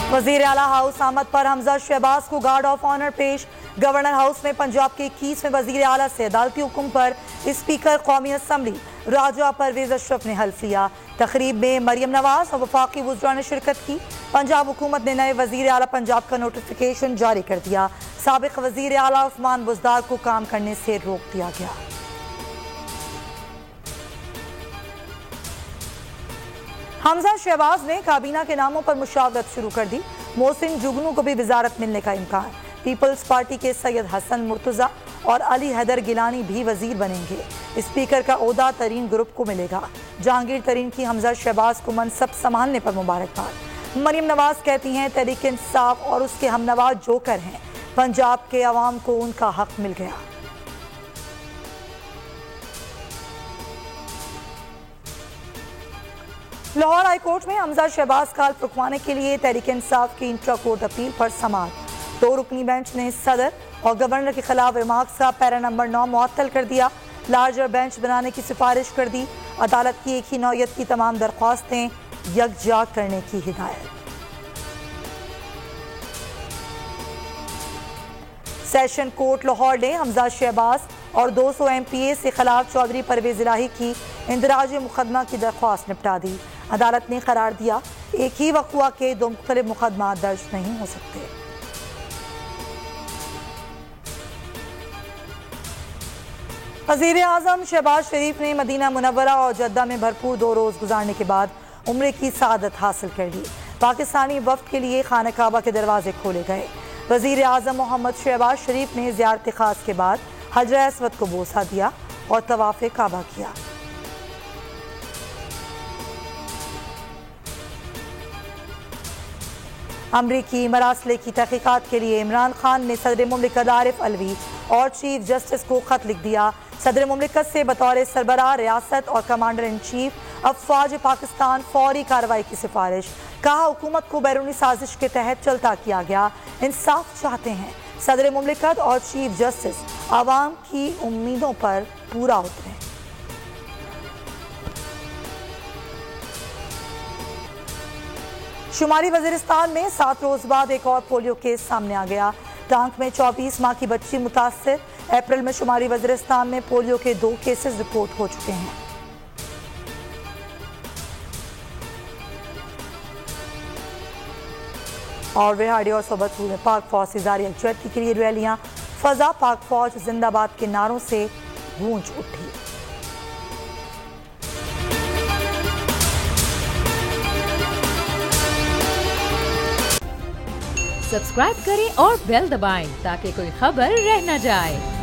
वजीर आला हाउस आमद पर हमजा शहबाज को गार्ड ऑफ ऑनर पेश। गवर्नर हाउस में पंजाब के 21वें वजीर आला से अदालती हुक्म पर स्पीकर कौमी असम्बली राजा परवेज अशरफ ने हल्फ लिया। तकरीब में मरियम नवाज और वफाकी वुज़रा ने शिरकत की। पंजाब हुकूमत ने नए वजीर आला पंजाब का नोटिफिकेशन जारी कर दिया। साबिक वजीर आला उस्मान बुज़दार को काम करने से रोक दिया गया। हमजा शहबाज ने काबीना के नामों पर मुशावरत शुरू कर दी। मोहसिन जुगनू को भी वजारत मिलने का इम्कान। पीपल्स पार्टी के सैयद हसन मुर्तजा और अली हैदर गिलानी भी वजीर बनेंगे। स्पीकर का ओहदा तरीन ग्रुप को मिलेगा। जहांगीर तरीन की हमजा शहबाज को मनसब संभालने पर मुबारकबाद। मरियम नवाज कहती हैं तहरीक इंसाफ और उसके हमनवाज जोकर हैं। पंजाब के अवाम को उनका हक मिल गया। लाहौर हाईकोर्ट में हमजा शहबाज का हल्फ रुकवाने के लिए तहरीक इंसाफ की इंट्रा कोर्ट अपील पर समाअत। 2 रुकनी बेंच ने सदर और गवर्नर के खिलाफ रिमार्क्स का पैरा नंबर 9 मुअत्तल कर दिया। लार्जर बेंच बनाने की सिफारिश कर दी। अदालत की एक ही नौयत की तमाम दरख्वास्तें यकजा करने की हिदायत। सेशन कोर्ट लाहौर ने हमजा शहबाज और 200 MPA से खिलाफ चौधरी परवेज इलाही की इंदराज मुकदमा की दरख्वास्त निपटा दी। अदालत ने करार दिया एक ही वक़्वा के 2 मुख्तलिफ मुकदमा दर्ज नहीं हो सकते। वज़ीर आज़म शहबाज शरीफ ने मदीना मुनव्वरा और जद्दा में भरपूर 2 रोज़ गुजारने के बाद उम्रे की सआदत हासिल कर ली। पाकिस्तानी वफ़द के लिए खाना काबा के दरवाजे खोले गए। वज़ीर आज़म मोहम्मद शहबाज शरीफ ने ज़ियारत खास के बाद हजर अस्वद को बोसा दिया और तवाफ़ काबा किया। अमरीकी मरासले की तहकीकात के लिए इमरान खान ने सदर मुमलिकत आरिफ अलवी और चीफ जस्टिस को खत लिख दिया। सदर मुमलिकत से बतौर सरबराह रियासत और कमांडर इन चीफ अफवाज पाकिस्तान फौरी कार्रवाई की सिफारिश। कहा हुकूमत को बैरूनी साजिश के तहत चलता किया गया। इंसाफ चाहते हैं। सदर मुमलिकत और चीफ जस्टिस आवाम की उम्मीदों पर पूरा उतरे। शुमाली वजीरिस्तान में 7 रोज बाद एक और पोलियो केस सामने आ गया। टांक में 24 माह की बच्ची मुतासिर। अप्रैल में शुमाली वजीरिस्तान में पोलियो के 2 केसेस रिपोर्ट हो चुके हैं। और रिहाड़ी और सोबतपुर में पाक फौज से जारी यकजहती के लिए रैलियां। फजा पाक फौज जिंदाबाद के नारों से गूंज उठी। सब्सक्राइब करें और बेल दबाएं ताकि कोई खबर रह न जाए।